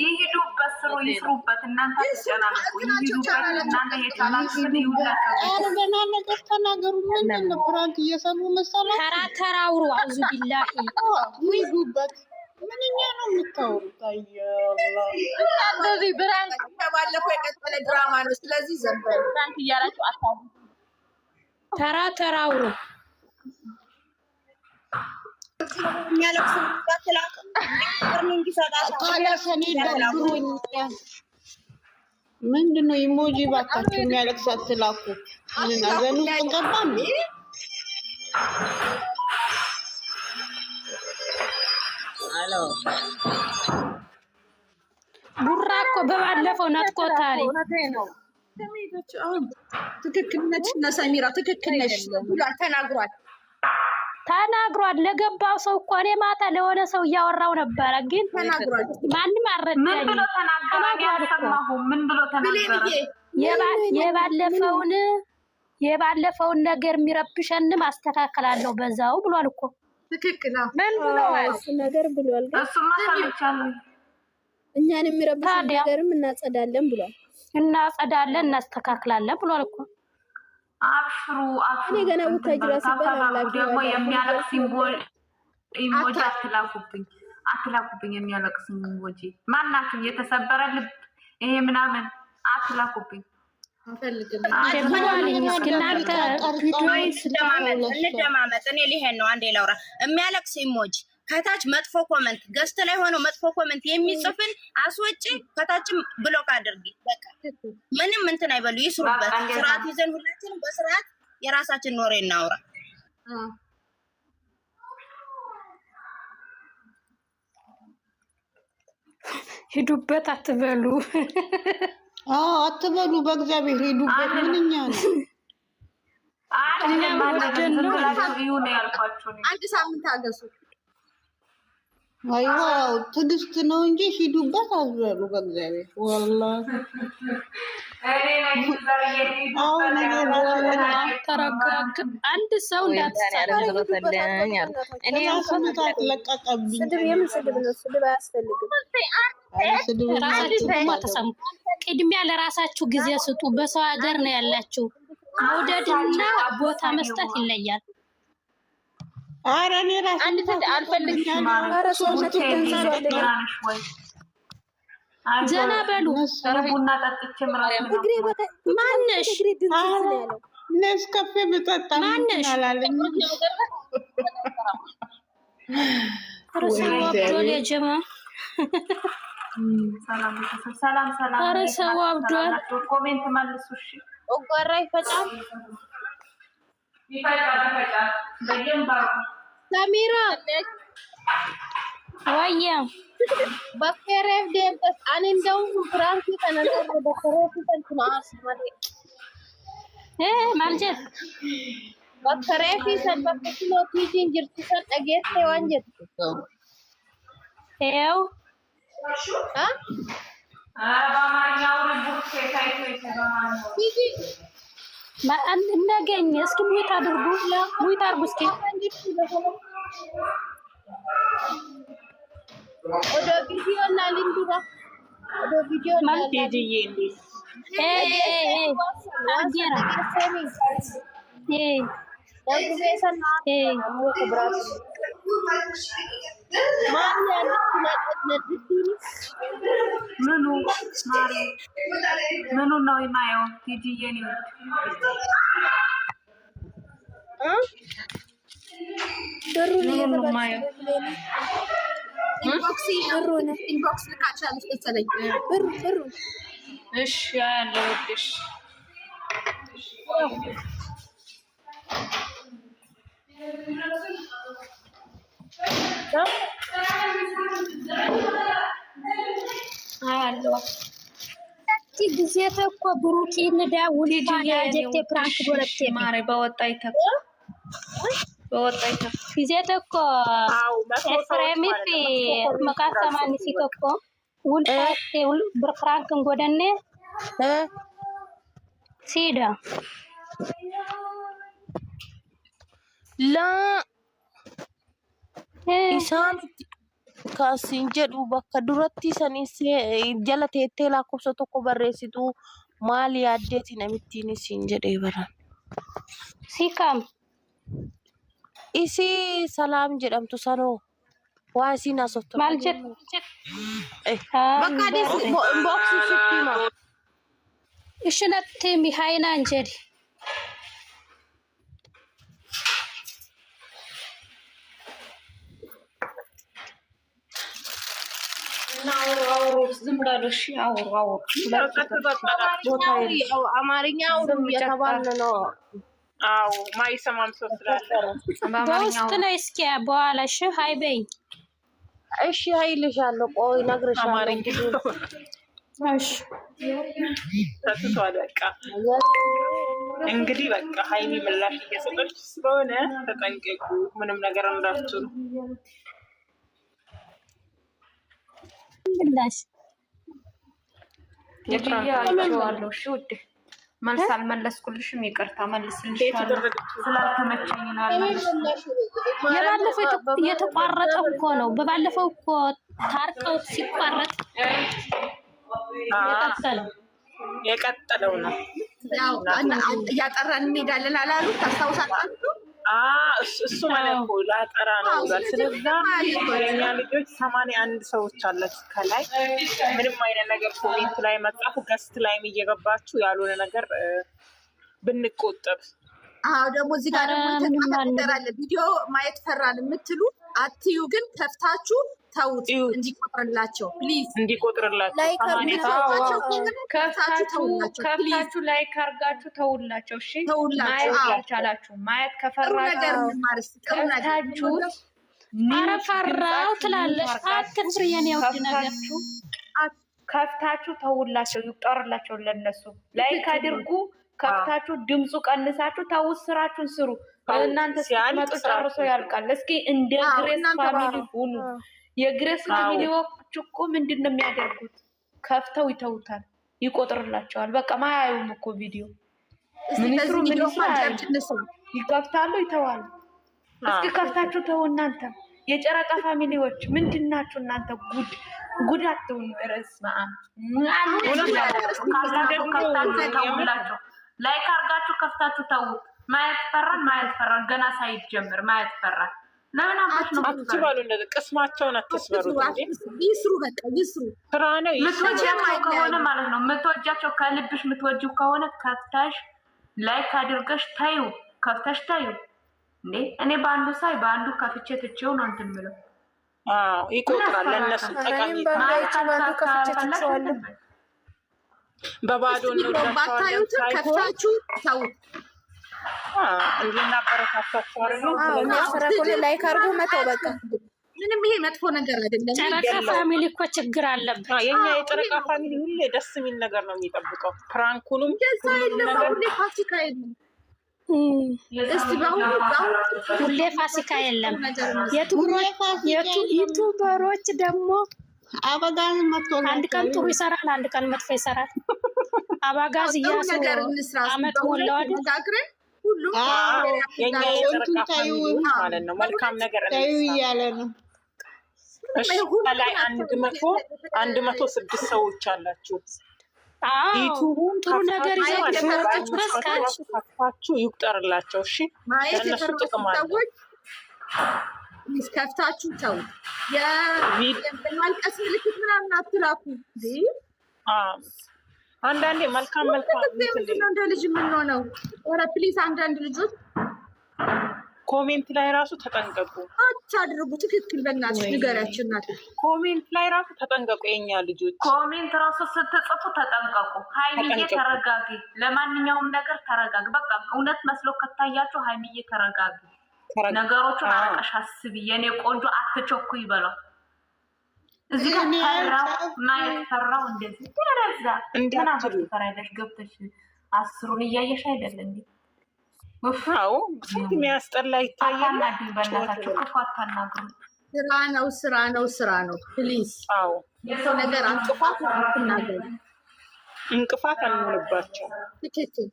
ይሄዱበት ስሩ ይስሩበት። እናንተ ተጨናነቁ ይሄዱበት። እናንተ የቻላችሁ ይውላችሁ። ገና ነገር ተናገሩ። ምንድን ነው ፕራንክ እየሰሩ መሰለህ? ተራ አውሩ። አውዙ ቢላሂ ይሄዱበት። ምንኛ ነው የምታወሩት? አያላ እንደዚህ ብራንክ ከባለፈው የቀጠለ ድራማ ነው። ስለዚህ ዘንበል ብራንክ እያላችሁ አታውሩ። ተራ አውሩ። ምንድን ነው ኢሞጂ ባካችሁ የሚያለቅስ አትላኩ። ምን አዘኑ ተቀባም አሎ ቡራ እኮ በባለፈው ነጥቆታል። ትክክል ነች እና ሰሚራ ትክክል ነች ብሏል፣ ተናግሯል። ለገባው ሰው እኮ እኔ ማታ ለሆነ ሰው እያወራው ነበረ፣ ግን ማንም አልረዳኝም። ምን ብሎ ተናገረ? የባለፈውን ነገር የሚረብሸንም አስተካከላለሁ በዛው ብሏል እኮ። ትክክል ምን ብሏል? እሱ ነገር ብሏል። እሱማ ሰምቻለሁ። እኛን የሚረብሽ ነገርም እናጸዳለን ብሏል። እናጸዳለን እናስተካክላለን ብሏል እኮ። አብሽሩ እኔ ገና ወታጅራ ሲባል ደግሞ የሚያለቅስ ኢሞጂ አትላኩብኝ። የሚያለቅስ ኢሞጂ ማናችሁ? የተሰበረ ልብ ይሄ ምናምን አትላኩብኝ። እንደማመጥ እኔ ሊሄድ ነው። አንዴ ላውራ። የሚያለቅስ ኢሞጂ ከታች መጥፎ ኮመንት ገስት ላይ ሆኖ መጥፎ ኮመንት የሚጽፍን አስወጪ፣ ከታችም ብሎክ አድርጊ። በቃ ምንም እንትን አይበሉ፣ ይስሩበት። ስርዓት ይዘን ሁላችንም በስርዓት የራሳችን ኖሬ እናውራ። ሂዱበት አትበሉ። አትበሉ፣ በእግዚአብሔር ሂዱበት። ምንኛ ነው አንድ ሳምንት አገሱ። አይዋው ትዕግስት ነው እንጂ ሂዱበት አትበሉ። በእግዚአብሔር ወላሂ ተረጋግ። አንድ ሰው እንዳትሳደብ። እኔ ሰምታት ለቀቀብኝ። ስድብ አያስፈልግም። ራሳችሁ ተሰሙ። ቅድሚያ ለራሳችሁ ጊዜ ስጡ። በሰው ሀገር ነው ያላችሁ። መውደድና ቦታ መስጠት ይለያል። ኧረ እኔ ራሴ አልፈልግም። ዘና በሉ። ቡና ጠጥቼ ማነሽ ነስካፌ ብጠጣ ማነሽ ረሰዋብዷል። የጀማ ኧረ ሰው አብዷል። ኮሜንት መልሱ። እሺ ኦጓራ ይፈጫል። ሰሚራ ወያ በከረፍ ደምጠስ አን እንደውም ፍራንክ ተነገረ በከረፍ ተንትናስ ማለት ማልጀት በከረፍ ሰበክሎ ቲጂን ጅርት ሰጠጌት ዋንጀት ኤው በአማርኛው ቡርኬ ታይቶ ይተባማው እናገኝ። እስኪ ሙይት አድርጉ፣ ሙይት አድርጉ እስኪ። ወደ ቪዲዮ እና ሊንዱራ ወደ ቪዲዮ እና ዲዲዬ አገራ ምኑ ነው የማየው? ዲዲዬ ነው ኢንቦክስ ልካቻለች መሰለኝ። ብሩ እሺ ያለው እሺ አሎ ጊዜ ተኮ ብሩኪ እንደውል ያጀቴ ፕራንክ ጎረቴ ማሬ በወጣይታ ጊዜ ተኮ ኤፍሬም ፊ መካሰማኒ ሲተኮ ውል ብርፍራንክ ጎደኔ ሲዳ ላ ኢሳን kaasiin jedhu bakka duratti sanis jala teettee lakkoofsa tokko barreessitu maal yaaddeeti namittiin siin jedhee baran. Si kam? Isi salaam jedhamtu sanoo waa isiin asottu. Maal jedhu? Bakka adeesi boksi sitti hima. Ishinatti mihaayinaan jedhi. አማርኛ አውሩ እየተባለ ነው። አዎ ማይሰማም ሰው ስላለ በውስጥ ነው። እስኪ በኋላ እሺ ሀይ በይ። እሺ ሀይልሻለሁ። ቆይ እነግርሻለሁ። እሺ ተስቷል። በቃ እንግዲህ በቃ ሀይሚ ምላሽ እየሰጠች ስለሆነ ተጠንቀቁ። ምንም ነገር እንዳትሉ። ምላሽ ይብያለሁ። እሺ ውዴ መልስ አልመለስኩልሽም፣ ይቅርታ መልስልሻለሁ። ስላልተመቸኝ ነው የባለፈው የተቋረጠ እኮ ነው። በባለፈው እኮ ታርቀው ሲቋረጥ የቀጠለው ነው። ያው እያጠራን እንሄዳለን አላሉ? ታስታውሳላችሁ? እሱ ማለት እኮ ላጠራ ነው ብሏል። ስለዛ የኛ ልጆች 81 ሰዎች አላችሁ ከላይ ምንም አይነት ነገር ኮሜንት ላይ መጻፉ ገስት ላይም እየገባችሁ ያልሆነ ነገር ብንቆጠብ። አዎ ደግሞ እዚህ ጋር ደግሞ ተቀመጠራለ ቪዲዮ ማየት ፈራን የምትሉ አትዩ፣ ግን ከፍታችሁ ተውት እንዲቆጥርላቸው ፕሊዝ፣ እንዲቆጥርላቸው ከፍታችሁ ላይክ አርጋችሁ ተውላቸው። እሺ ማየት ያልቻላችሁ ማየት ከፈራችሁ አረፈራው ትላለሽ። አትፍሪ የኔ ውድ ነገር ከፍታችሁ ተውላቸው፣ ይቆጥርላቸው። ለነሱ ላይክ አድርጉ። ከፍታችሁ ድምፁ ቀንሳችሁ ተውት፣ ስራችሁን ስሩ። እናንተ ሲመጡ ጨርሶ ያልቃል። እስኪ እንደ ግሬስ ፋሚሊ ሁኑ። የግሬስ ፋሚሊዎች እኮ ምንድን ነው የሚያደርጉት? ከፍተው ይተውታል፣ ይቆጥርላቸዋል። በቃ ማያዩም እኮ ቪዲዮ ሚኒስትሩ ይከፍታሉ፣ ይተዋሉ። እስኪ ከፍታችሁ ተው። እናንተ የጨረቃ ፋሚሊዎች ምንድን ናችሁ እናንተ? ጉድ አትሁኑ። ርዕስ ላይክ አርጋችሁ ከፍታችሁ ተው። ማየት ፈራን ገና ሳይጀምር ማየት ፈራን። ለምን አትባሉ? እንደዚህ ቅስማቸውን አትስበሩት እንዴ! ይስሩ፣ በቃ ይስሩ። ስራ ነው። የምትወጃቸው ከሆነ ማለት ነው የምትወጃቸው ከልብሽ የምትወጂው ከሆነ ከፍታሽ ላይክ አድርገሽ ታዩ፣ ከፍታሽ ታዩ። እንዴ እኔ በአንዱ ሳይ በአንዱ ከፍቼ ትቼው ነው እንትን የምለው። ይቆጥራል ለእነሱ ጠቃሚ በባዶ ነው ባታዩት ከፍታችሁ ተው። ላይክ አድርጎ መተው በቃ ምንም ይሄ መጥፎ ነገር አይደለም። ጨረቃ ፋሚሊ እኮ ችግር አለበት። የኛ የጨረቃ ፋሚሊ ሁሌ ደስ የሚል ነገር ነው የሚጠብቀው። ፕራንኩንም ደስ አይልም። ሁሌ ፋሲካ የለም። እስቲ ሁሌ ፋሲካ የለም። ዩቱበሮች ደግሞ አበጋዝ መጥቶ አንድ ቀን ጥሩ ይሰራል፣ አንድ ቀን መጥፎ ይሰራል። አበጋዝ እያሱ አመት ሞላው አይደል? ሁሉም የኛ የጨረቃ ፋሚሊ ማለት ነው መልካም ነገር እያለ ነው። እሺ ከላይ 106 ሰዎች አላችሁ። ዩቱቡን ጥሩ ነገር ከፍታችሁ ይቁጠርላቸው። እሺ ለእነሱ ጥቅም አለ። ከፍታችሁ ተው። የማልቀስ ምልክት ምናምን አትላኩ። አንዳንዴ መልካም እንደ ልጅ የምንሆነው ኧረ ፕሊዝ፣ አንዳንድ ልጆች ኮሜንት ላይ ራሱ ተጠንቀቁ። አታድርጉ። ትክክል። በእናትሽ ንገሪያችን ናት። ኮሜንት ላይ ራሱ ተጠንቀቁ። የኛ ልጆች ኮሜንት ራሱ ስትጽፉ ተጠንቀቁ። ሀይሚዬ ተረጋጊ፣ ለማንኛውም ነገር ተረጋጊ። በቃ እውነት መስሎ ከታያችሁ ሀይሚዬ ተረጋጊ፣ ነገሮቹን አረቀሽ አስቢ፣ የኔ ቆንጆ አትቸኩ ይበላው። እዚህ ጋር ማየት ፈራው እንደዚህ ተረዛ እንዳትሉ ፈራይደሽ ገብተሽ 10ሩን እያየሽ አይደል እንዴ? ወፋው ስንት የሚያስጠላ ይታያል። በእናታችሁ ክፉ አታናግሩ። ስራ ነው ፕሊዝ። አዎ የሰው ነገር አንጥፋት አትናገሩ። እንቅፋት አንሆንባቸው። ትክክል